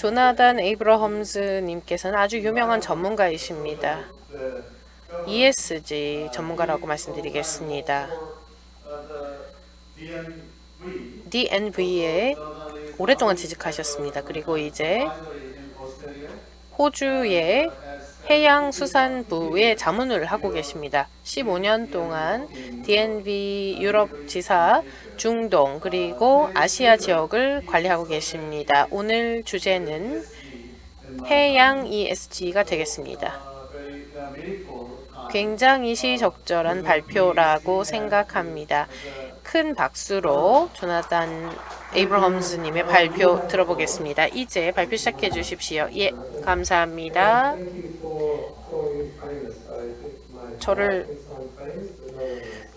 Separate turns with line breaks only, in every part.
조나단 에이브러험스 님께서는 아주 유명한 전문가이십니다. ESG 전문가라고 말씀드리겠습니다. DNV에 오랫동안 취직하셨습니다. 그리고 이제 호주의 해양수산부의 자문을 하고 계십니다. 15년 동안 DNV 유럽 지사, 중동 그리고 아시아 지역을 관리하고 계십니다. 오늘 주제는 해양 ESG가 되겠습니다. 굉장히 시적절한 발표라고 생각합니다. 큰 박수로 조나단 에이브러험스님의 발표 들어보겠습니다. 이제 발표 시작해 주십시오. 예, 감사합니다. 저를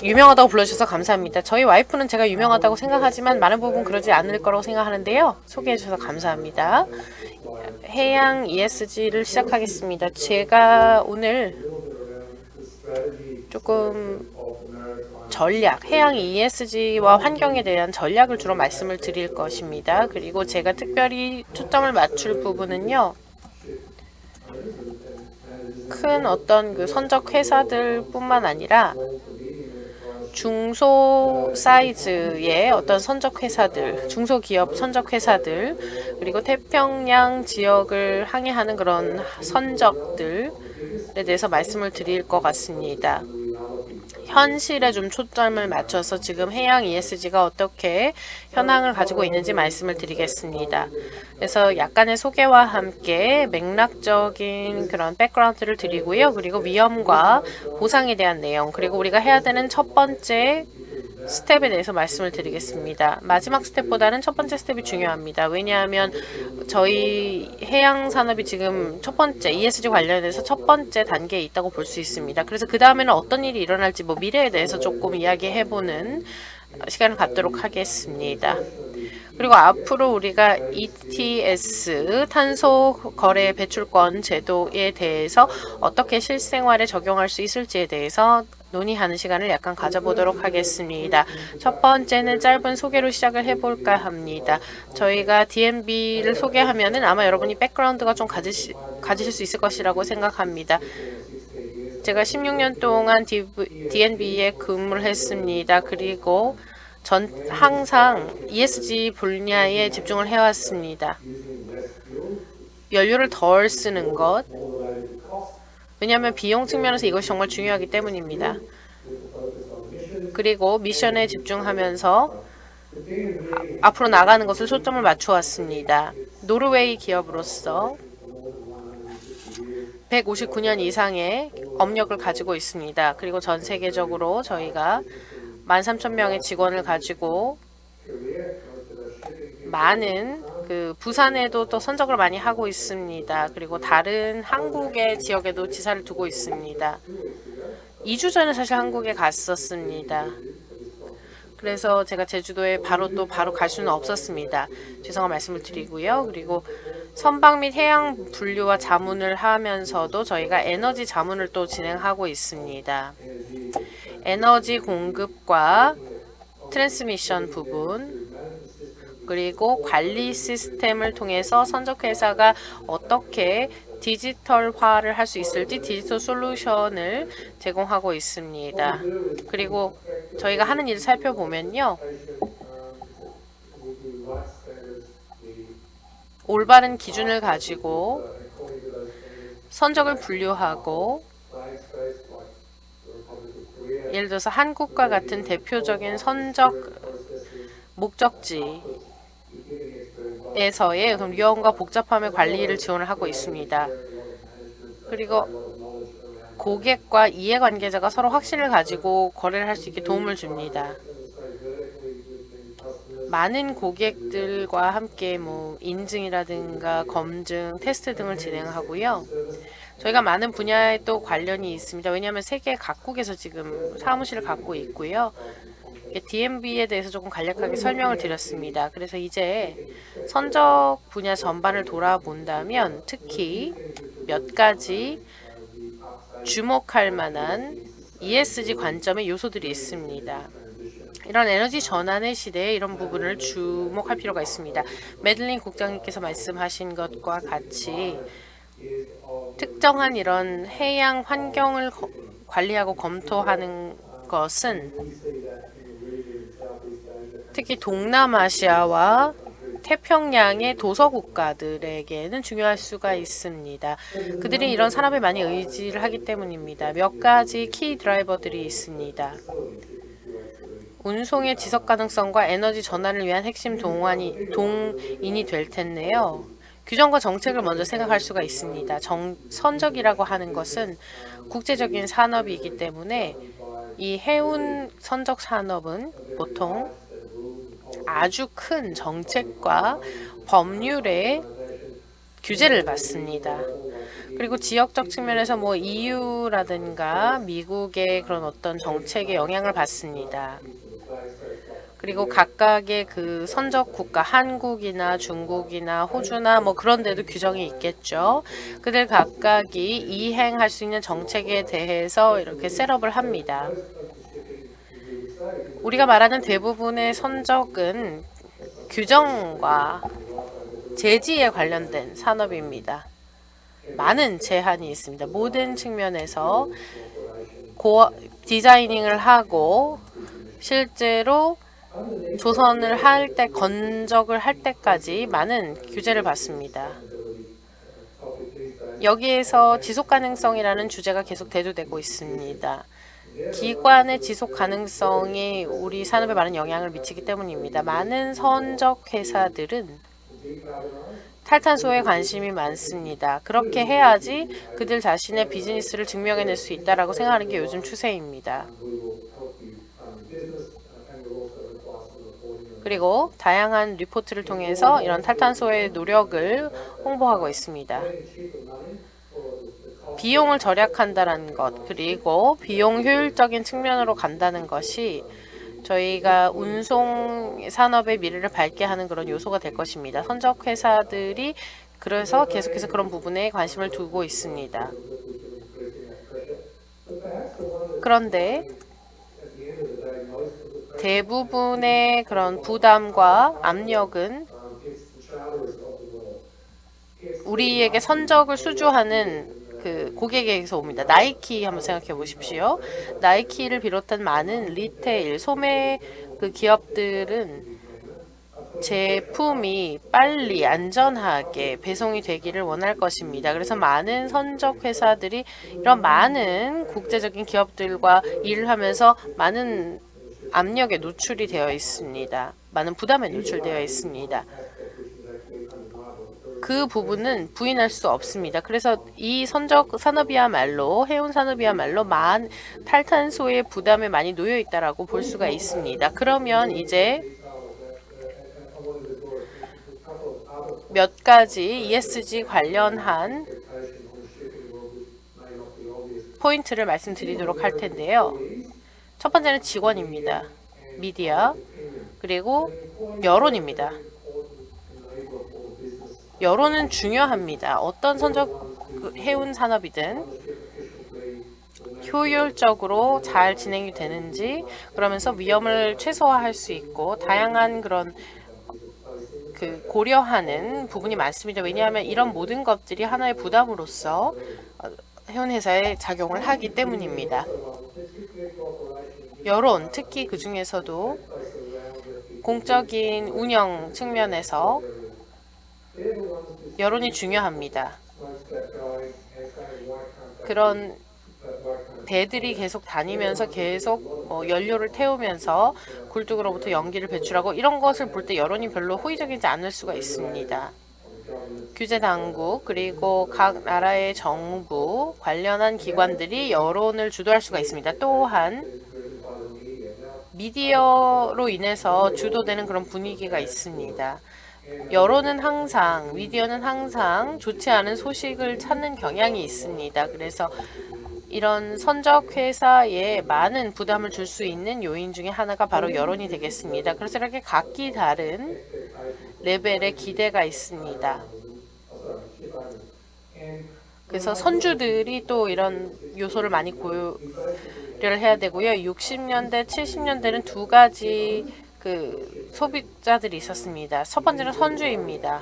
유명하다고 불러주셔서 감사합니다. 저희 와이프는 제가 유명하다고 생각하지만 많은 부분 그러지 않을 거라고 생각하는데요. 소개해 주셔서 감사합니다. 해양 ESG를 시작하겠습니다. 제가 오늘 조금 전략, 해양 ESG와 환경에 대한 전략을 주로 말씀을 드릴 것입니다. 그리고 제가 특별히 초점을 맞출 부분은요. 큰 어떤 그 선적 회사들 뿐만 아니라 중소 사이즈의 어떤 선적 회사들, 중소기업 선적 회사들, 그리고 태평양 지역을 항해하는 그런 선적들에 대해서 말씀을 드릴 것 같습니다. 현실에 좀 초점을 맞춰서 지금 해양 ESG가 어떻게 현황을 가지고 있는지 말씀을 드리겠습니다. 그래서 약간의 소개와 함께 맥락적인 그런 백그라운드를 드리고요. 그리고 위험과 보상에 대한 내용, 그리고 우리가 해야 되는 첫 번째 스텝에 대해서 말씀을 드리겠습니다. 마지막 스텝보다는 첫 번째 스텝이 중요합니다. 왜냐하면 저희 해양 산업이 지금 첫 번째 ESG 관련해서 첫 번째 단계에 있다고 볼 수 있습니다. 그래서 그 다음에는 어떤 일이 일어날지 미래에 대해서 조금 이야기해보는 시간을 갖도록 하겠습니다. 그리고 앞으로 우리가 ETS 탄소 거래 배출권 제도에 대해서 어떻게 실생활에 적용할 수 있을지에 대해서 논의하는 시간을 약간 가져보도록 하겠습니다. 첫 번째는 짧은 소개로 시작을 해볼까 합니다. 저희가 DNB를 소개하면은 아마 여러분이 백그라운드가 좀 가지실 수 있을 것이라고 생각합니다. 제가 16년 동안 DNB에 근무를 했습니다. 그리고 전 항상 ESG 분야에 집중을 해왔습니다. 연료를 덜 쓰는 것, 왜냐하면 비용 측면에서 이것이 정말 중요하기 때문입니다. 그리고 미션에 집중하면서 앞으로 나가는 것을 초점을 맞추었습니다. 노르웨이 기업으로서 159년 이상의 업력을 가지고 있습니다. 그리고 전 세계적으로 저희가 13,000명의 직원을 가지고 많은 부산에도 또 선적을 많이 하고 있습니다. 그리고 다른 한국의 지역에도 지사를 두고 있습니다. 2주 전에 사실 한국에 갔었습니다. 그래서 제가 제주도에 바로 갈 수는 없었습니다. 죄송한 말씀을 드리고요. 그리고 선박 및 해양 분류와 자문을 하면서도 저희가 에너지 자문을 또 진행하고 있습니다. 에너지 공급과 트랜스미션 부분, 그리고 관리 시스템을 통해서 선적회사가 어떻게 디지털화를 할 수 있을지 디지털 솔루션을 제공하고 있습니다. 그리고 저희가 하는 일을 살펴보면요. 올바른 기준을 가지고 선적을 분류하고, 예를 들어서 한국과 같은 대표적인 선적 목적지에서의 위험과 복잡함의 관리를 지원을 하고 있습니다. 그리고 고객과 이해관계자가 서로 확신을 가지고 거래를 할 수 있게 도움을 줍니다. 많은 고객들과 함께 인증이라든가 검증, 테스트 등을 진행하고요. 저희가 많은 분야에 또 관련이 있습니다. 왜냐하면 세계 각국에서 지금 사무실을 갖고 있고요. DNB에 대해서 조금 간략하게 설명을 드렸습니다. 그래서 이제 선적 분야 전반을 돌아본다면 특히 몇 가지 주목할 만한 ESG 관점의 요소들이 있습니다. 이런 에너지 전환의 시대에 이런 부분을 주목할 필요가 있습니다. 매들린 국장님께서 말씀하신 것과 같이 특정한 이런 해양 환경을 관리하고 검토하는 것은 특히 동남아시아와 태평양의 도서 국가들에게는 중요할 수가 있습니다. 그들이 이런 산업에 많이 의지를 하기 때문입니다. 몇 가지 키 드라이버들이 있습니다. 운송의 지속 가능성과 에너지 전환을 위한 핵심 동인이 될 텐데요. 규정과 정책을 먼저 생각할 수가 있습니다. 선적이라고 하는 것은 국제적인 산업이기 때문에 이 해운 선적 산업은 보통 아주 큰 정책과 법률의 규제를 받습니다. 그리고 지역적 측면에서 뭐 EU라든가 미국의 그런 어떤 정책에 영향을 받습니다. 그리고 각각의 그 선적 국가, 한국이나 중국이나 호주나 뭐 그런 데도 규정이 있겠죠. 그들 각각이 이행할 수 있는 정책에 대해서 이렇게 셋업을 합니다. 우리가 말하는 대부분의 선적은 규정과 제지에 관련된 산업입니다. 많은 제한이 있습니다. 모든 측면에서 디자이닝을 하고 실제로 조선을 할 때, 건적을 할 때까지 많은 규제를 받습니다. 여기에서 지속 가능성이라는 주제가 계속 대두되고 있습니다. 기관의 지속 가능성이 우리 산업에 많은 영향을 미치기 때문입니다. 많은 선적 회사들은 탈탄소에 관심이 많습니다. 그렇게 해야지 그들 자신의 비즈니스를 증명해낼 수 있다라고 생각하는 게 요즘 추세입니다. 그리고 다양한 리포트를 통해서 이런 탈탄소의 노력을 홍보하고 있습니다. 비용을 절약한다는 것, 그리고 비용 효율적인 측면으로 간다는 것이 저희가 운송 산업의 미래를 밝게 하는 그런 요소가 될 것입니다. 선적 회사들이 그래서 계속해서 그런 부분에 관심을 두고 있습니다. 그런데 대부분의 그런 부담과 압력은 우리에게 선적을 수주하는 그 고객에게서 옵니다. 나이키 한번 생각해 보십시오. 나이키를 비롯한 많은 리테일, 소매 그 기업들은 제품이 빨리 안전하게 배송이 되기를 원할 것입니다. 그래서 많은 선적 회사들이 이런 많은 국제적인 기업들과 일을 하면서 많은 압력에 노출이 되어 있습니다. 많은 부담에 노출되어 있습니다. 그 부분은 부인할 수 없습니다. 그래서 이 선적 산업이야말로 해운 산업이야말로 탈탄소의 부담에 많이 놓여 있다라고 볼 수가 있습니다. 그러면 이제 몇 가지 ESG 관련한 포인트를 말씀드리도록 할 텐데요. 첫 번째는 직원입니다. 미디어, 그리고 여론입니다. 여론은 중요합니다. 어떤 선적 해운 산업이든 효율적으로 잘 진행이 되는지, 그러면서 위험을 최소화할 수 있고 다양한 그런 고려하는 부분이 많습니다. 왜냐하면 이런 모든 것들이 하나의 부담으로서 해운 회사에 작용을 하기 때문입니다. 여론, 특히 그 중에서도 공적인 운영 측면에서 여론이 중요합니다. 그런 배들이 계속 다니면서 계속 연료를 태우면서 굴뚝으로부터 연기를 배출하고 이런 것을 볼 때 여론이 별로 호의적이지 않을 수가 있습니다. 규제 당국 그리고 각 나라의 정부 관련한 기관들이 여론을 주도할 수가 있습니다. 또한 미디어로 인해서 주도되는 그런 분위기가 있습니다. 여론은 항상, 미디어는 항상 좋지 않은 소식을 찾는 경향이 있습니다. 그래서 이런 선적 회사에 많은 부담을 줄 수 있는 요인 중에 하나가 바로 여론이 되겠습니다. 그래서 이렇게 각기 다른 레벨의 기대가 있습니다. 그래서 선주들이 또 이런 요소를 많이 해야 되고요. 60년대, 70년대는 두 가지 그 소비자들이 있었습니다. 첫 번째는 선주입니다.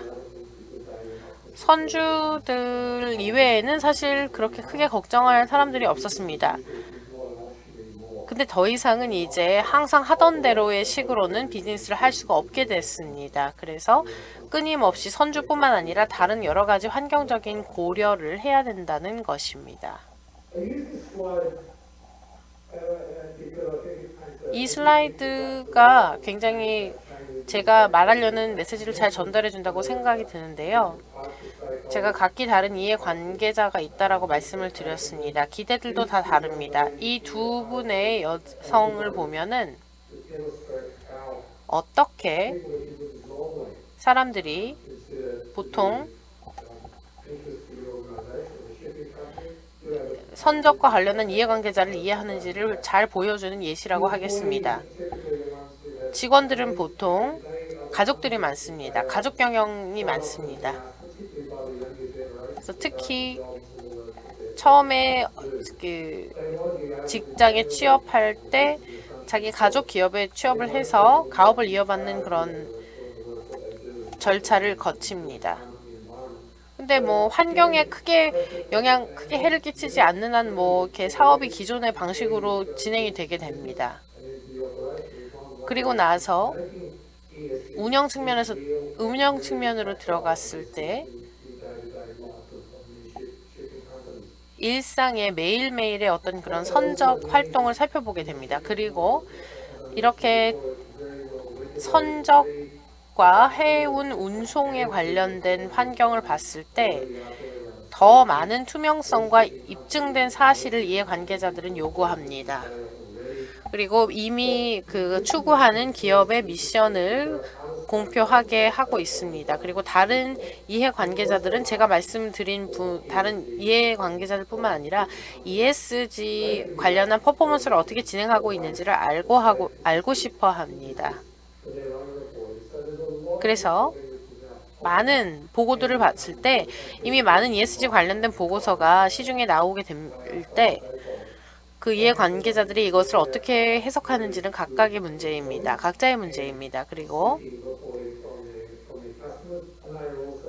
선주들 이외에는 사실 그렇게 크게 걱정할 사람들이 없었습니다. 근데 더 이상은 이제 항상 하던 대로의 식으로는 비즈니스를 할 수가 없게 됐습니다. 그래서 끊임없이 선주뿐만 아니라 다른 여러 가지 환경적인 고려를 해야 된다는 것입니다. 이 슬라이드가 굉장히 제가 말하려는 메시지를 잘 전달해 준다고 생각이 드는데요. 제가 각기 다른 이해 관계자가 있다라고 말씀을 드렸습니다. 기대들도 다 다릅니다. 이 두 분의 여성을 보면은 어떻게 사람들이 보통 선적과 관련한 이해관계자를 이해하는지를 잘 보여주는 예시라고 하겠습니다. 직원들은 보통 가족들이 많습니다. 가족 경영이 많습니다. 그래서 특히 처음에 그 직장에 취업할 때 자기 가족 기업에 취업을 해서 가업을 이어받는 그런 절차를 거칩니다. 근데 뭐 환경에 크게 해를 끼치지 않는 한 뭐 이렇게 사업이 기존의 방식으로 진행이 되게 됩니다. 그리고 나서 운영 측면으로 들어갔을 때 일상의 매일매일의 어떤 그런 선적 활동을 살펴보게 됩니다. 그리고 이렇게 선적과 해운 운송에 관련된 환경을 봤을 때 더 많은 투명성과 입증된 사실을 이해관계자들은 요구합니다. 그리고 이미 그 추구하는 기업의 미션을 공표하게 하고 있습니다. 그리고 다른 이해관계자들은 제가 말씀드린 다른 이해관계자들뿐만 아니라 ESG 관련한 퍼포먼스를 어떻게 진행하고 있는지를 알고 싶어 합니다. 그래서 많은 보고들을 봤을 때 이미 많은 ESG 관련된 보고서가 시중에 나오게 될 때 그 이해관계자들이 이것을 어떻게 해석하는지는 각자의 문제입니다. 그리고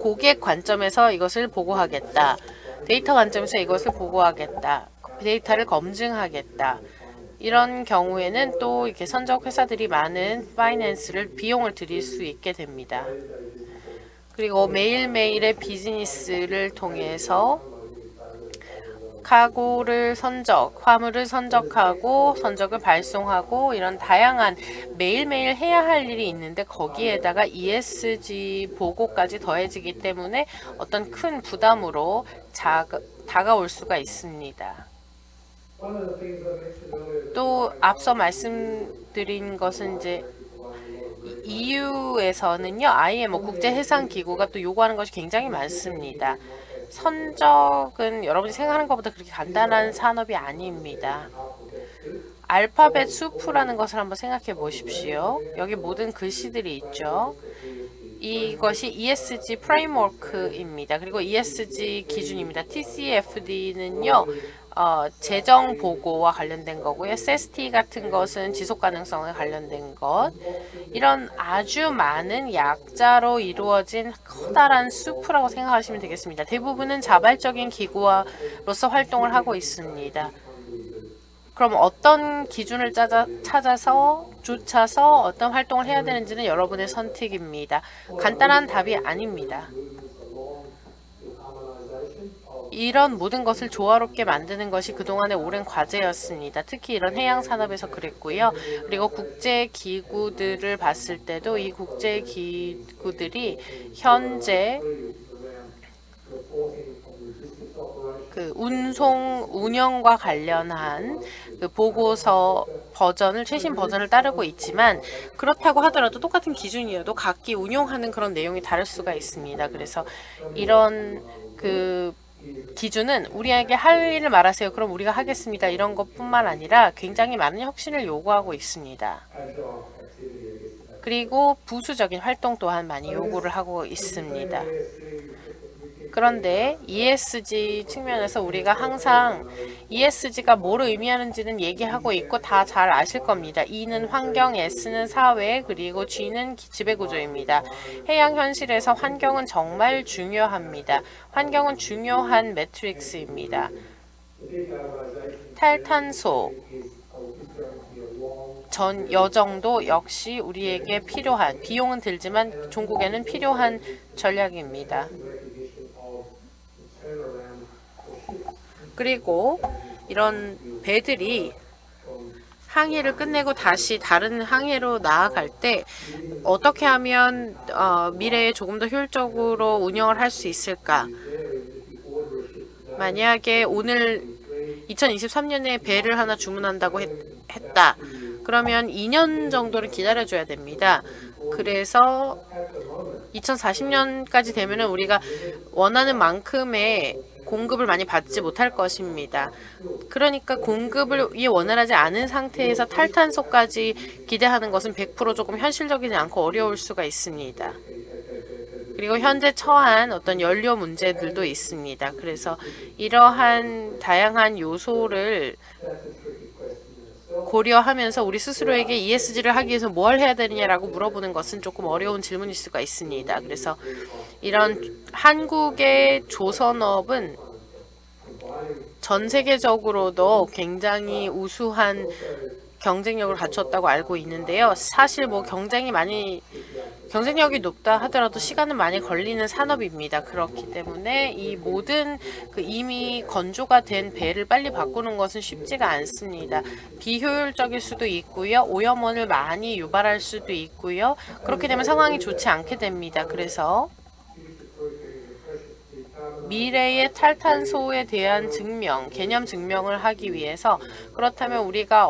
고객 관점에서 이것을 보고하겠다. 데이터 관점에서 이것을 보고하겠다. 데이터를 검증하겠다. 이런 경우에는 또 이렇게 선적 회사들이 많은 비용을 들일 수 있게 됩니다. 그리고 매일매일의 비즈니스를 통해서 카고를 화물을 선적하고 선적을 발송하고 이런 다양한 매일매일 해야 할 일이 있는데 거기에다가 ESG 보고까지 더해지기 때문에 어떤 큰 부담으로 다가올 수가 있습니다. 또 앞서 말씀드린 것은 이제 EU에서는요, IMO 국제해상기구가 또 요구하는 것이 굉장히 많습니다. 선적은 여러분이 생각하는 것보다 그렇게 간단한 산업이 아닙니다. 알파벳 수프라는 것을 한번 생각해 보십시오. 여기 모든 글씨들이 있죠. 이것이 ESG 프레임워크입니다. 그리고 ESG 기준입니다. TCFD는요. 재정 보고와 관련된 거고요. SST 같은 것은 지속 가능성에 관련된 것. 이런 아주 많은 약자로 이루어진 커다란 수프라고 생각하시면 되겠습니다. 대부분은 자발적인 기구로서 활동을 하고 있습니다. 그럼 어떤 기준을 찾아서 어떤 활동을 해야 되는지는 여러분의 선택입니다. 간단한 답이 아닙니다. 이런 모든 것을 조화롭게 만드는 것이 그동안의 오랜 과제였습니다. 특히 이런 해양 산업에서 그랬고요. 그리고 국제 기구들을 봤을 때도 이 국제 기구들이 현재 그 운영과 관련한 그 보고서 최신 버전을 따르고 있지만 그렇다고 하더라도 똑같은 기준이어도 각기 운용하는 그런 내용이 다를 수가 있습니다. 그래서 이런 그 기준은 우리에게 할 일을 말하세요. 그럼 우리가 하겠습니다. 이런 것뿐만 아니라 굉장히 많은 혁신을 요구하고 있습니다. 그리고 부수적인 활동 또한 많이 요구를 하고 있습니다. 그런데 ESG 측면에서 우리가 항상 ESG가 뭘 의미하는지는 얘기하고 있고 다 잘 아실 겁니다. E는 환경, S는 사회, 그리고 G는 지배구조입니다. 해양 현실에서 환경은 정말 중요합니다. 환경은 중요한 매트릭스입니다. 탈탄소 전 여정도 역시 우리에게 필요한, 비용은 들지만 종국에는 필요한 전략입니다. 그리고 이런 배들이 항해를 끝내고 다시 다른 항해로 나아갈 때 어떻게 하면 미래에 조금 더 효율적으로 운영을 할 수 있을까? 만약에 오늘 2023년에 배를 하나 주문한다고 했다. 그러면 2년 정도를 기다려줘야 됩니다. 그래서 2040년까지 되면 우리가 원하는 만큼의 공급을 많이 받지 못할 것입니다. 그러니까 공급을 원활하지 않은 상태에서 탈탄소까지 기대하는 것은 100% 조금 현실적이지 않고 어려울 수가 있습니다. 그리고 현재 처한 어떤 연료 문제들도 있습니다. 그래서 이러한 다양한 요소를 고려하면서 우리 스스로에게 ESG를 하기 위해서 뭘 해야 되느냐라고 물어보는 것은 조금 어려운 질문일 수가 있습니다. 그래서 이런 한국의 조선업은 전 세계적으로도 굉장히 우수한 경쟁력을 갖췄다고 알고 있는데요. 사실 뭐 경쟁력이 높다 하더라도 시간은 많이 걸리는 산업입니다. 그렇기 때문에 이 모든 이미 건조가 된 배를 빨리 바꾸는 것은 쉽지가 않습니다. 비효율적일 수도 있고요. 오염원을 많이 유발할 수도 있고요. 그렇게 되면 상황이 좋지 않게 됩니다. 그래서 미래의 탈탄소에 대한 증명, 개념 증명을 하기 위해서 그렇다면 우리가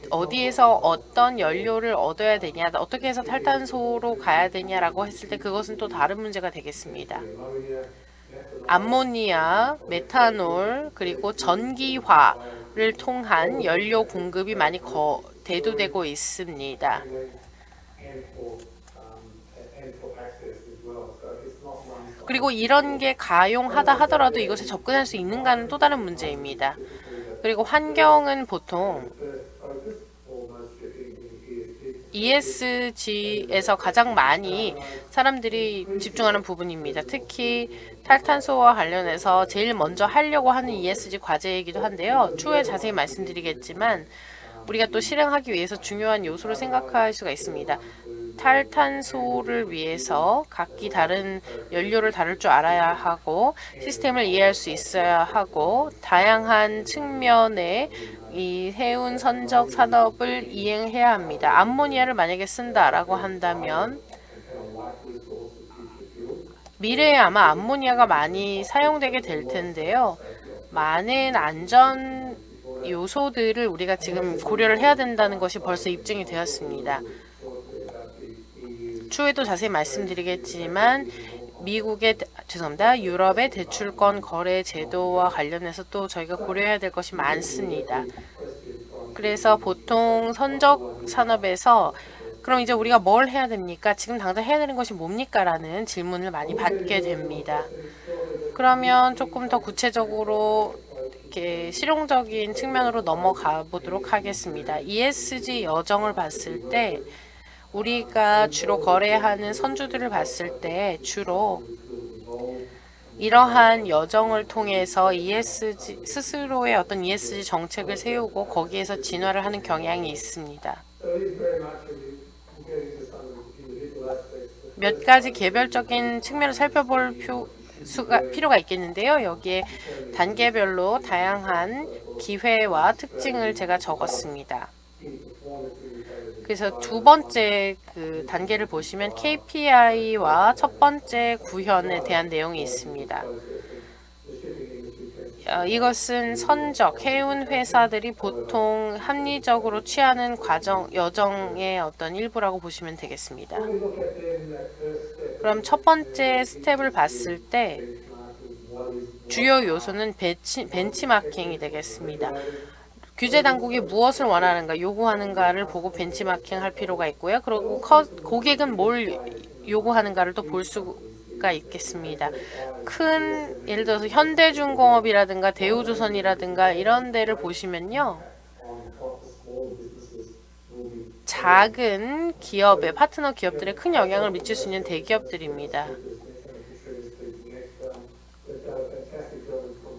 어디에서 어떤 연료를 얻어야 되냐, 어떻게 해서 탈탄소로 가야 되냐라고 했을 때 그것은 또 다른 문제가 되겠습니다. 암모니아, 메탄올, 그리고 전기화를 통한 연료 공급이 많이 대두되고 있습니다. 그리고 이런 게 가용하다 하더라도 이것에 접근할 수 있는가는 또 다른 문제입니다. 그리고 환경은 보통 ESG에서 가장 많이 사람들이 집중하는 부분입니다. 특히 탈탄소와 관련해서 제일 먼저 하려고 하는 ESG 과제이기도 한데요. 추후에 자세히 말씀드리겠지만 우리가 또 실행하기 위해서 중요한 요소를 생각할 수가 있습니다. 탈탄소를 위해서 각기 다른 연료를 다룰 줄 알아야 하고 시스템을 이해할 수 있어야 하고 다양한 측면의 이 해운 선적 산업을 이행해야 합니다. 암모니아를 만약에 쓴다라고 한다면 미래에 아마 암모니아가 많이 사용되게 될 텐데요. 많은 안전 요소들을 우리가 지금 고려를 해야 된다는 것이 벌써 입증이 되었습니다. 추후에도 자세히 말씀드리겠지만 유럽의 대출권 거래 제도와 관련해서 또 저희가 고려해야 될 것이 많습니다. 그래서 보통 선적 산업에서 그럼 이제 우리가 뭘 해야 됩니까? 지금 당장 해야 되는 것이 뭡니까? 라는 질문을 많이 받게 됩니다. 그러면 조금 더 구체적으로 이렇게 실용적인 측면으로 넘어가 보도록 하겠습니다. ESG 여정을 봤을 때 우리가 주로 거래하는 선주들을 봤을 때 주로 이러한 여정을 통해서 스스로의 어떤 ESG 정책을 세우고 거기에서 진화를 하는 경향이 있습니다. 몇 가지 개별적인 측면을 살펴볼 필요가 있겠는데요. 여기에 단계별로 다양한 기회와 특징을 제가 적었습니다. 그래서 두 번째 단계를 보시면 KPI와 첫 번째 구현에 대한 내용이 있습니다. 이것은 선적, 해운 회사들이 보통 합리적으로 취하는 여정의 어떤 일부라고 보시면 되겠습니다. 그럼 첫 번째 스텝을 봤을 때 주요 요소는 벤치마킹이 되겠습니다. 규제 당국이 무엇을 원하는가, 요구하는가를 보고 벤치마킹 할 필요가 있고요. 그리고 고객은 뭘 요구하는가를 또 볼 수 수가 있겠습니다. 큰 예를 들어서 현대중공업이라든가 대우조선이라든가 이런 데를 보시면요. 작은 기업의 파트너 기업들에 큰 영향을 미칠 수 있는 대기업들입니다.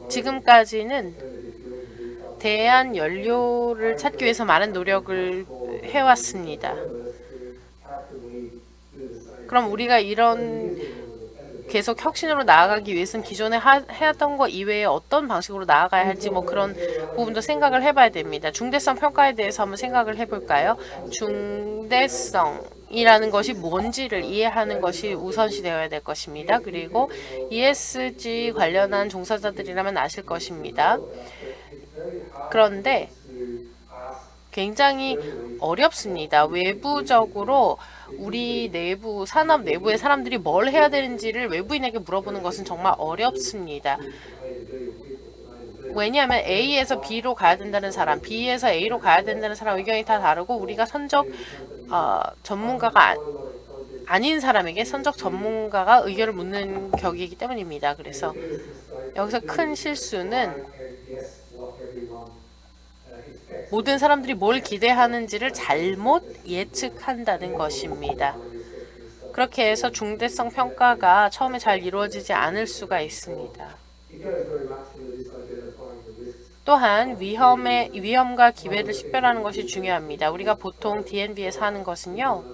지금까지는 대한 연료를 찾기 위해서 많은 노력을 해왔습니다. 그럼 우리가 이런 계속 혁신으로 나아가기 위해서는 기존에 해왔던 거 이외에 어떤 방식으로 나아가야 할지 뭐 그런 부분도 생각을 해봐야 됩니다. 중대성 평가에 대해서 한번 생각을 해볼까요? 중대성이라는 것이 뭔지를 이해하는 것이 우선시 되어야 될 것입니다. 그리고 ESG 관련한 종사자들이라면 아실 것입니다. 그런데 굉장히 어렵습니다. 외부적으로 우리 내부, 산업 내부의 사람들이 뭘 해야 되는지를 외부인에게 물어보는 것은 정말 어렵습니다. 왜냐하면 A에서 B로 가야 된다는 사람, B에서 A로 가야 된다는 사람 의견이 다 다르고 우리가 선적 전문가가 아닌 사람에게 선적 전문가가 의견을 묻는 격이기 때문입니다. 그래서 여기서 큰 실수는 모든 사람들이 뭘 기대하는지를 잘못 예측한다는 것입니다. 그렇게 해서 중대성 평가가 처음에 잘 이루어지지 않을 수가 있습니다. 또한 위험과 기회를 식별하는 것이 중요합니다. 우리가 보통 D&B에서 하는 것은요.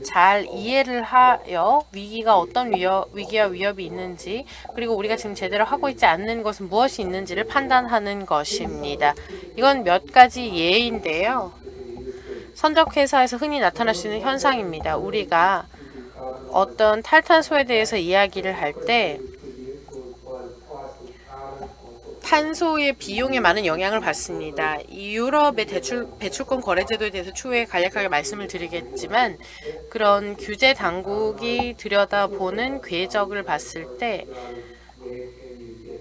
잘 이해를 하여 위기가 어떤 위기와 위협이 있는지 그리고 우리가 지금 제대로 하고 있지 않는 것은 무엇이 있는지를 판단하는 것입니다. 이건 몇 가지 예인데요. 선적회사에서 흔히 나타날 수 있는 현상입니다. 우리가 어떤 탈탄소에 대해서 이야기를 할 때 탄소의 비용에 많은 영향을 받습니다. 유럽의 배출권 거래제도에 대해서 추후에 간략하게 말씀을 드리겠지만 그런 규제 당국이 들여다보는 궤적을 봤을 때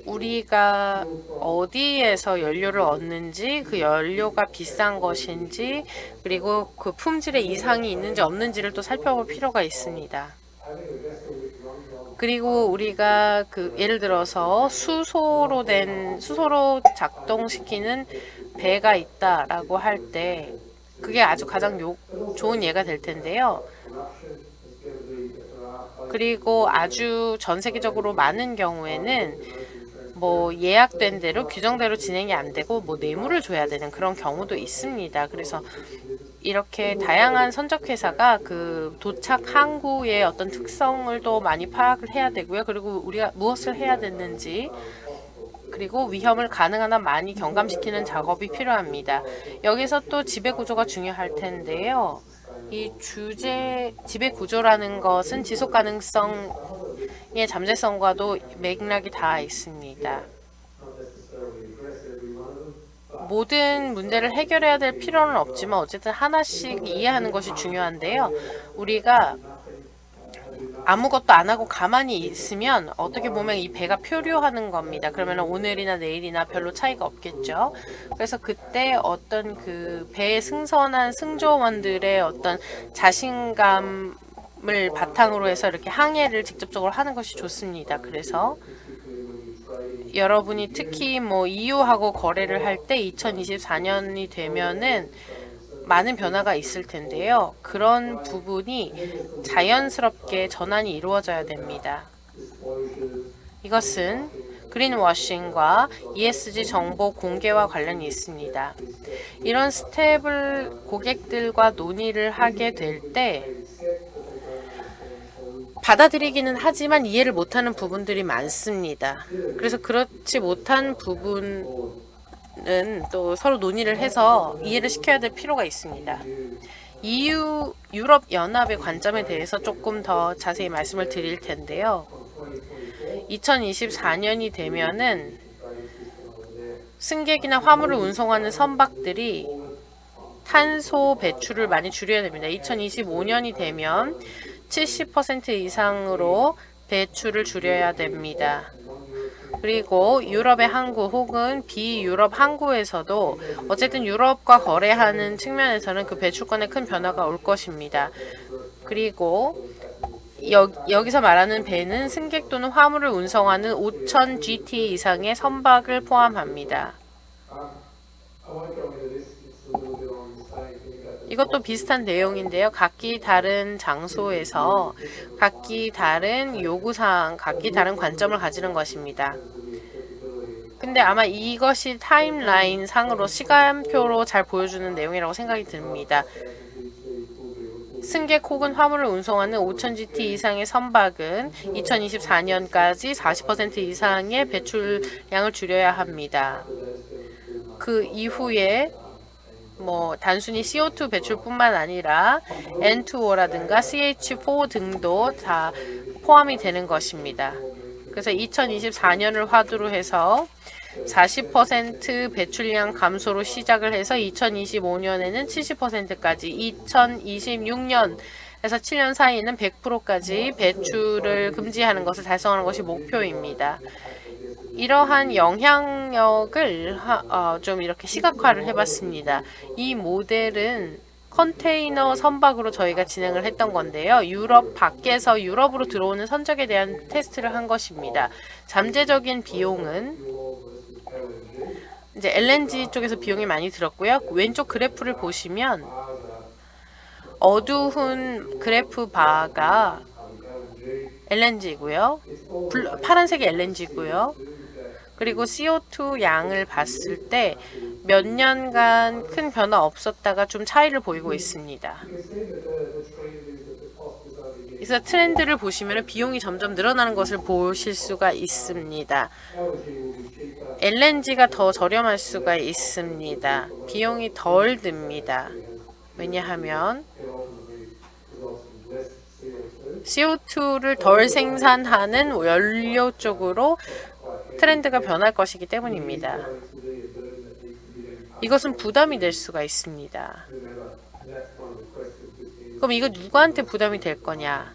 우리가 어디에서 연료를 얻는지 그 연료가 비싼 것인지 그리고 그 품질에 이상이 있는지 없는지를 또 살펴볼 필요가 있습니다. 그리고 우리가 예를 들어서 수소로 작동시키는 배가 있다라고 할 때 그게 아주 가장 좋은 예가 될 텐데요. 그리고 아주 전 세계적으로 많은 경우에는 뭐 예약된 대로 규정대로 진행이 안 되고 뭐 뇌물을 줘야 되는 그런 경우도 있습니다. 그래서 이렇게 다양한 선적회사가 그 도착 항구의 어떤 특성을 또 많이 파악을 해야 되고요. 그리고 우리가 무엇을 해야 되는지 그리고 위험을 가능한 한 많이 경감시키는 작업이 필요합니다. 여기서 또 지배구조가 중요할 텐데요. 이 지배구조라는 것은 지속가능성의 잠재성과도 맥락이 닿아 있습니다. 모든 문제를 해결해야 될 필요는 없지만 어쨌든 하나씩 이해하는 것이 중요한데요. 우리가 아무것도 안 하고 가만히 있으면 어떻게 보면 이 배가 표류하는 겁니다. 그러면 오늘이나 내일이나 별로 차이가 없겠죠. 그래서 그때 어떤 그 배에 승선한 승조원들의 어떤 자신감을 바탕으로 해서 이렇게 항해를 직접적으로 하는 것이 좋습니다. 그래서 여러분이 특히 뭐 EU하고 거래를 할 때 2024년이 되면은 많은 변화가 있을 텐데요. 그런 부분이 자연스럽게 전환이 이루어져야 됩니다. 이것은 그린워싱과 ESG 정보 공개와 관련이 있습니다. 이런 스텝을 고객들과 논의를 하게 될 때 받아들이기는 하지만 이해를 못하는 부분들이 많습니다. 그래서 그렇지 못한 부분은 또 서로 논의를 해서 이해를 시켜야 될 필요가 있습니다. 유럽 연합의 관점에 대해서 조금 더 자세히 말씀을 드릴 텐데요. 2024년이 되면은 승객이나 화물을 운송하는 선박들이 탄소 배출을 많이 줄여야 됩니다. 2025년이 되면 70% 이상으로 배출을 줄여야 됩니다. 그리고 유럽의 항구 혹은 비유럽 항구에서도 어쨌든 유럽과 거래하는 측면에서는 그 배출권에 큰 변화가 올 것입니다. 그리고 여기서 말하는 배는 승객 또는 화물을 운송하는 5,000 GT 이상의 선박을 포함합니다. 이것도 비슷한 내용인데요. 각기 다른 장소에서 각기 다른 요구사항, 각기 다른 관점을 가지는 것입니다. 근데 아마 이것이 타임라인 상으로 시간표로 잘 보여주는 내용이라고 생각이 듭니다. 승객 혹은 화물을 운송하는 5,000GT 이상의 선박은 2024년까지 40% 이상의 배출량을 줄여야 합니다. 그 이후에 단순히 CO2 배출뿐만 아니라 N2O라든가 CH4 등도 다 포함이 되는 것입니다. 그래서 2024년을 화두로 해서 40% 배출량 감소로 시작을 해서 2025년에는 70%까지, 2026년에서 7년 사이에는 100%까지 배출을 금지하는 것을 달성하는 것이 목표입니다. 이러한 영향력을 좀 이렇게 시각화를 해봤습니다. 이 모델은 컨테이너 선박으로 저희가 진행을 했던 건데요. 유럽 밖에서 유럽으로 들어오는 선적에 대한 테스트를 한 것입니다. 잠재적인 비용은 이제 LNG 쪽에서 비용이 많이 들었고요. 왼쪽 그래프를 보시면 어두운 그래프 바가 LNG고요. 파란색이 LNG고요. 그리고 CO2 양을 봤을 때 몇 년간 큰 변화 없었다가 좀 차이를 보이고 있습니다. 그래서 트렌드를 보시면 비용이 점점 늘어나는 것을 보실 수가 있습니다. LNG가 더 저렴할 수가 있습니다. 비용이 덜 듭니다. 왜냐하면 CO2를 덜 생산하는 연료 쪽으로 트렌드가 변할 것이기 때문입니다. 이것은 부담이 될 수가 있습니다. 그럼 이거 누구한테 부담이 될 거냐?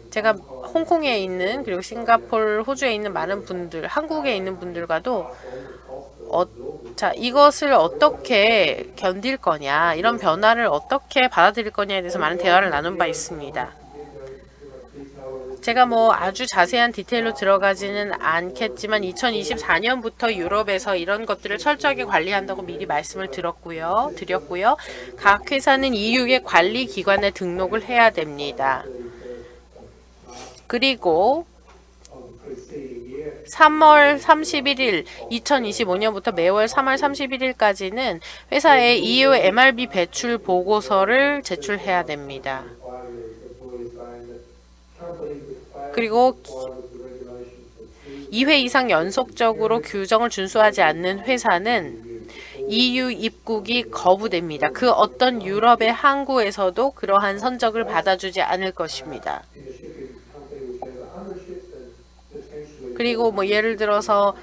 제가 홍콩에 있는, 그리고 싱가포르, 호주에 있는 많은 분들, 한국에 있는 분들과도 이것을 어떻게 견딜 거냐, 이런 변화를 어떻게 받아들일 거냐에 대해서 많은 대화를 나눈 바 있습니다. 제가 아주 자세한 디테일로 들어가지는 않겠지만 2024년부터 유럽에서 이런 것들을 철저하게 관리한다고 미리 말씀을 드렸고요. 각 회사는 EU의 관리 기관에 등록을 해야 됩니다. 그리고 3월 31일, 2025년부터 매월 3월 31일까지는 회사에 EU MRB 배출 보고서를 제출해야 됩니다. 그리고 2회 이상 연속적으로 규정을 준수하지 않는 회사는 EU 입국이 거부됩니다. 그 어떤 유럽의 항구에서도 그러한 선적을 받아주지 않을 것입니다. 그리고 예를 들어서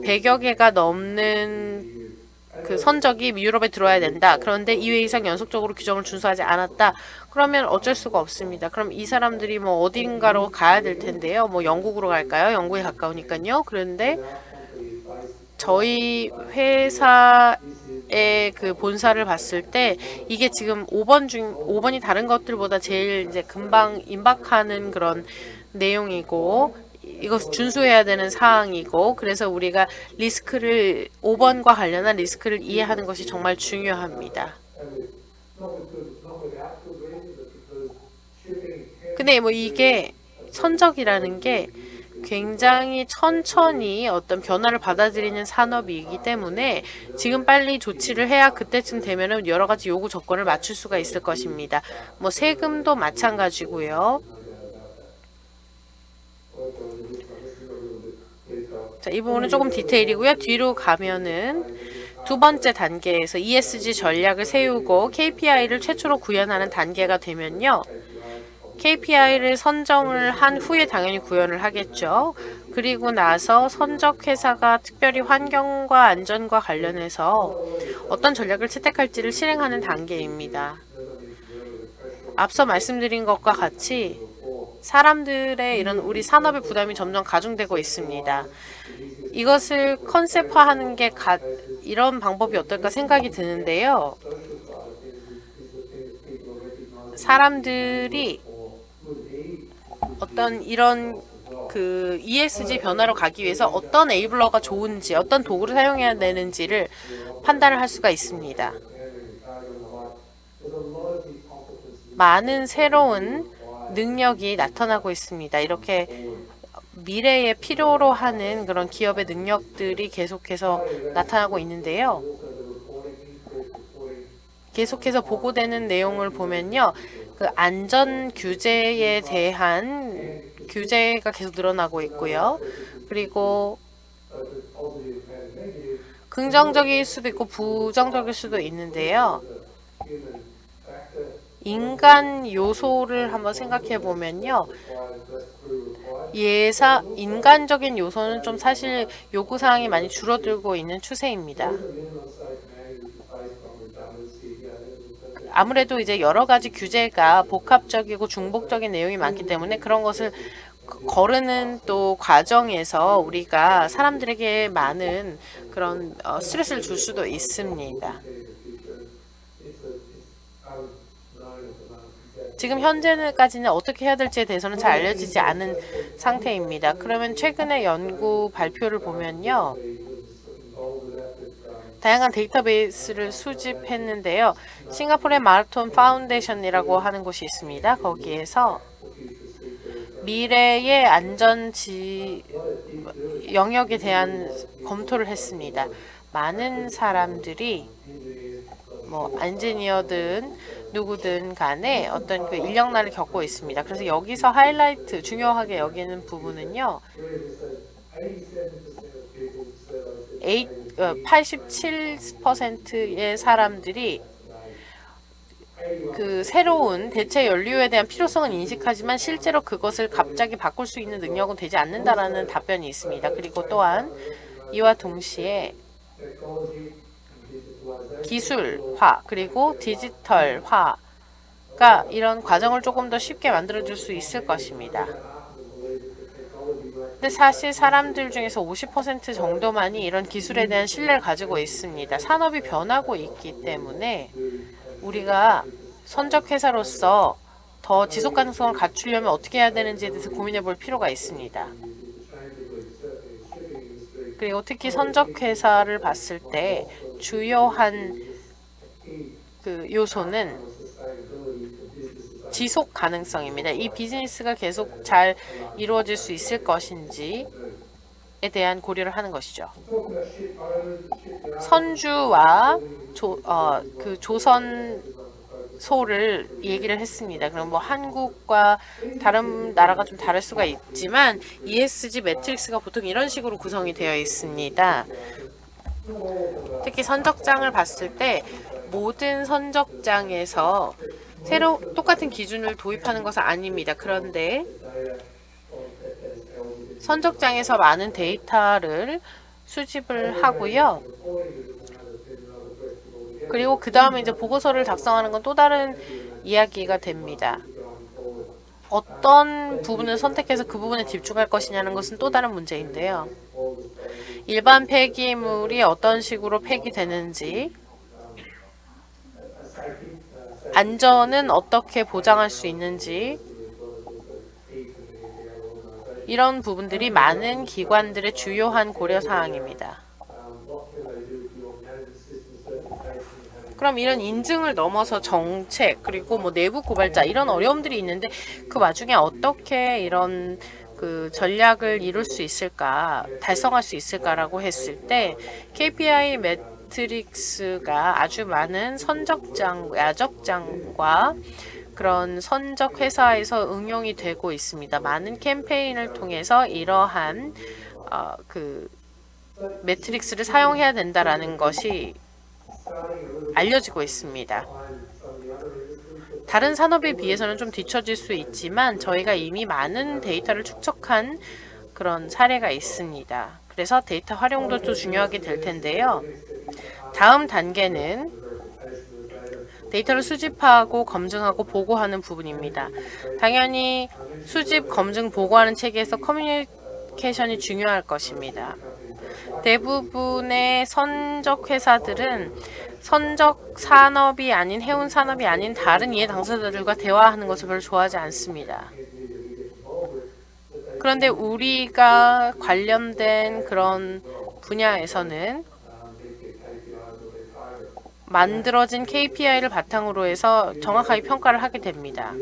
100여 개가 넘는 그 선적이 유럽에 들어와야 된다. 그런데 2회 이상 연속적으로 규정을 준수하지 않았다. 그러면 어쩔 수가 없습니다. 그럼 이 사람들이 어딘가로 가야 될 텐데요. 영국으로 갈까요? 영국에 가까우니까요. 그런데 저희 회사의 그 본사를 봤을 때 이게 지금 5번이 다른 것들보다 제일 이제 금방 임박하는 그런 내용이고, 이것 준수해야 되는 사항이고, 그래서 우리가 리스크를 5번과 관련한 리스크를 이해하는 것이 정말 중요합니다. 근데 이게 선적이라는 게 굉장히 천천히 어떤 변화를 받아들이는 산업이기 때문에 지금 빨리 조치를 해야 그때쯤 되면은 여러 가지 요구 조건을 맞출 수가 있을 것입니다. 세금도 마찬가지고요. 자, 이 부분은 조금 디테일이고요. 뒤로 가면은 두 번째 단계에서 ESG 전략을 세우고 KPI를 최초로 구현하는 단계가 되면요. KPI를 선정을 한 후에 당연히 구현을 하겠죠. 그리고 나서 선적 회사가 특별히 환경과 안전과 관련해서 어떤 전략을 채택할지를 실행하는 단계입니다. 앞서 말씀드린 것과 같이 사람들의 이런 우리 산업의 부담이 점점 가중되고 있습니다. 이것을 컨셉화하는 게 이런 방법이 어떨까 생각이 드는데요. 사람들이 어떤 이런 그 ESG 변화로 가기 위해서 어떤 에이블러가 좋은지, 어떤 도구를 사용해야 되는지를 판단을 할 수가 있습니다. 많은 새로운 능력이 나타나고 있습니다. 이렇게 미래에 필요로 하는 그런 기업의 능력들이 계속해서 나타나고 있는데요. 계속해서 보고되는 내용을 보면요. 그 안전 규제에 대한 규제가 계속 늘어나고 있고요. 그리고 긍정적일 수도 있고 부정적일 수도 있는데요. 인간 요소를 한번 생각해 보면요. 인간적인 요소는 좀 사실 요구사항이 많이 줄어들고 있는 추세입니다. 아무래도 이제 여러 가지 규제가 복합적이고 중복적인 내용이 많기 때문에 그런 것을 거르는 또 과정에서 우리가 사람들에게 많은 그런 스트레스를 줄 수도 있습니다. 지금 현재까지는 어떻게 해야 될지에 대해서는 잘 알려지지 않은 상태입니다. 그러면 최근에 연구 발표를 보면요. 다양한 데이터베이스를 수집했는데요. 싱가포르의 마라톤 파운데이션이라고 하는 곳이 있습니다. 거기에서 미래의 영역에 대한 검토를 했습니다. 많은 사람들이 엔지니어든 누구든 간에 어떤 그 인력난을 겪고 있습니다. 그래서 여기서 하이라이트 중요하게 여기는 부분은요. 87%의 사람들이 그 새로운 대체 연료에 대한 필요성은 인식하지만 실제로 그것을 갑자기 바꿀 수 있는 능력은 되지 않는다라는 답변이 있습니다. 그리고 또한 이와 동시에 기술화 그리고 디지털화가 이런 과정을 조금 더 쉽게 만들어줄 수 있을 것입니다. 근데 사실 사람들 중에서 50% 정도만이 이런 기술에 대한 신뢰를 가지고 있습니다. 산업이 변하고 있기 때문에 우리가 선적회사로서 더 지속 가능성을 갖추려면 어떻게 해야 되는지에 대해서 고민해 볼 필요가 있습니다. 그리고 특히 선적회사를 봤을 때 주요한 그 요소는 지속 가능성입니다. 이 비즈니스가 계속 잘 이루어질 수 있을 것인지에 대한 고려를 하는 것이죠. 선주와 그 조선소를 얘기를 했습니다. 그럼 한국과 다른 나라가 좀 다를 수가 있지만 ESG 매트릭스가 보통 이런 식으로 구성이 되어 있습니다. 특히 선적장을 봤을 때 모든 선적장에서 똑같은 기준을 도입하는 것은 아닙니다. 그런데 선적장에서 많은 데이터를 수집을 하고요. 그리고 그 다음에 이제 보고서를 작성하는 건 또 다른 이야기가 됩니다. 어떤 부분을 선택해서 그 부분에 집중할 것이냐는 것은 또 다른 문제인데요. 일반 폐기물이 어떤 식으로 폐기되는지, 안전은 어떻게 보장할 수 있는지, 이런 부분들이 많은 기관들의 주요한 고려사항입니다. 그럼 이런 인증을 넘어서 정책 그리고 내부 고발자 이런 어려움들이 있는데 그 와중에 어떻게 이런 그 전략을 이룰 수 있을까, 달성할 수 있을까라고 했을 때 KPI 매트릭스가 아주 많은 야적장과 그런 선적 회사에서 응용이 되고 있습니다. 많은 캠페인을 통해서 이러한 그 매트릭스를 사용해야 된다라는 것이 알려지고 있습니다. 다른 산업에 비해서는 좀 뒤처질 수 있지만 저희가 이미 많은 데이터를 축적한 그런 사례가 있습니다. 그래서 데이터 활용도 중요하게 될 텐데요. 다음 단계는 데이터를 수집하고 검증하고 보고하는 부분입니다. 당연히 수집, 검증, 보고하는 체계에서 커뮤니케이션이 중요할 것입니다. 대부분의 선적 회사들은 선적 산업이 아닌 해운 산업이 아닌 다른 이해 당사자들과 대화하는 것을 별로 좋아하지 않습니다. 그런데 우리가 관련된 그런 분야에서는 만들어진 KPI를 바탕으로 해서 정확하게 평가를 하게 됩니다.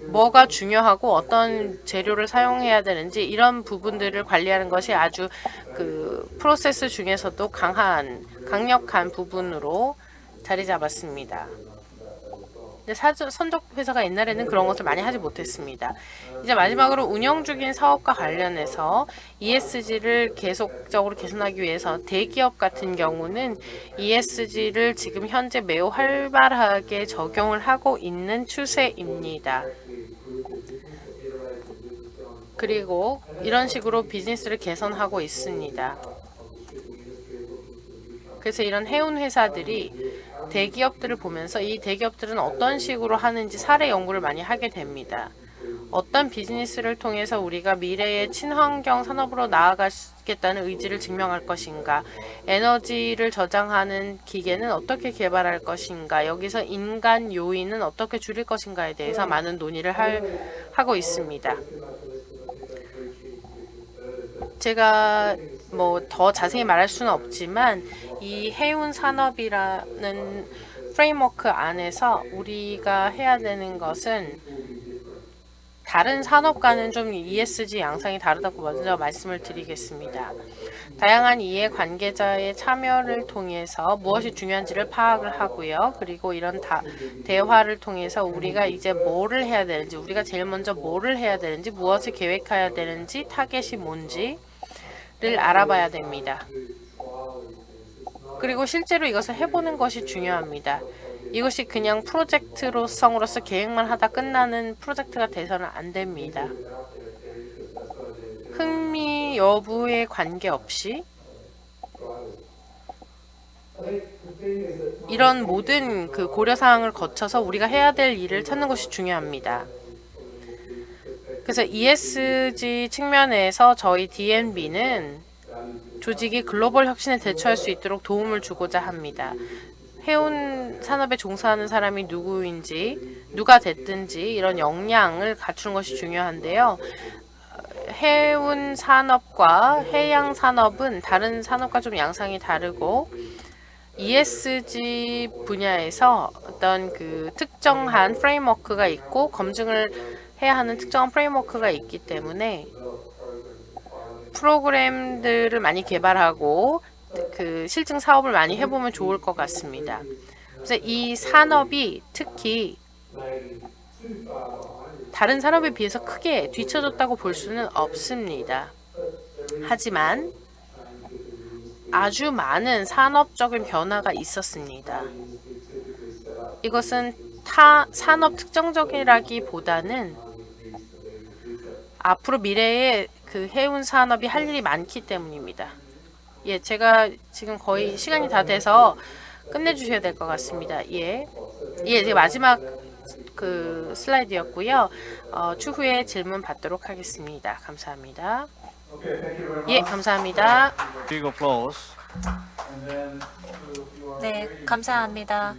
뭐가 중요하고 어떤 재료를 사용해야 되는지 이런 부분들을 관리하는 것이 아주 그 프로세스 중에서도 강력한 부분으로 자리 잡았습니다. 근데 선적 회사가 옛날에는 그런 것을 많이 하지 못했습니다. 이제 마지막으로 운영 중인 사업과 관련해서 ESG를 계속적으로 개선하기 위해서 대기업 같은 경우는 ESG를 지금 현재 매우 활발하게 적용을 하고 있는 추세입니다. 그리고 이런 식으로 비즈니스를 개선하고 있습니다. 그래서 이런 해운 회사들이 대기업들을 보면서 이 대기업들은 어떤 식으로 하는지 사례 연구를 많이 하게 됩니다. 어떤 비즈니스를 통해서 우리가 미래의 친환경 산업으로 나아가겠다는 의지를 증명할 것인가, 에너지를 저장하는 기계는 어떻게 개발할 것인가, 여기서 인간 요인은 어떻게 줄일 것인가에 대해서 많은 논의를 하고 있습니다. 제가 뭐 더 자세히 말할 수는 없지만 이 해운 산업이라는 프레임워크 안에서 우리가 해야 되는 것은 다른 산업과는 좀 ESG 양상이 다르다고 먼저 말씀을 드리겠습니다. 다양한 이해 관계자의 참여를 통해서 무엇이 중요한지를 파악을 하고요. 그리고 이런 대화를 통해서 우리가 이제 뭐를 해야 되는지, 우리가 제일 먼저 뭐를 해야 되는지, 무엇을 계획해야 되는지, 타겟이 뭔지를 알아봐야 됩니다. 그리고 실제로 이것을 해보는 것이 중요합니다. 이것이 그냥 프로젝트로서 계획만 하다 끝나는 프로젝트가 돼서는 안 됩니다. 흥미 여부에 관계없이 이런 모든 그 고려사항을 거쳐서 우리가 해야 될 일을 찾는 것이 중요합니다. 그래서 ESG 측면에서 저희 D&B는 조직이 글로벌 혁신에 대처할 수 있도록 도움을 주고자 합니다. 해운 산업에 종사하는 사람이 누구인지, 누가 됐든지 이런 역량을 갖추는 것이 중요한데요. 해운 산업과 해양 산업은 다른 산업과 좀 양상이 다르고 ESG 분야에서 어떤 그 특정한 프레임워크가 있고 검증을 해야 하는 특정한 프레임워크가 있기 때문에 프로그램들을 많이 개발하고 그 실증 사업을 많이 해보면 좋을 것 같습니다. 그래서 이 산업이 특히 다른 산업에 비해서 크게 뒤처졌다고 볼 수는 없습니다. 하지만 아주 많은 산업적인 변화가 있었습니다. 이것은 타 산업 특정적이라기보다는 앞으로 미래에 그 해운 산업이 할 일이 많기 때문입니다. 예, 제가 지금 거의 시간이 다 돼서 끝내주셔야 될 것 같습니다. 예, 이제 마지막 그 슬라이드였고요. 추후에 질문 받도록 하겠습니다. 감사합니다. 예, 감사합니다.
Big applause.
네, 감사합니다.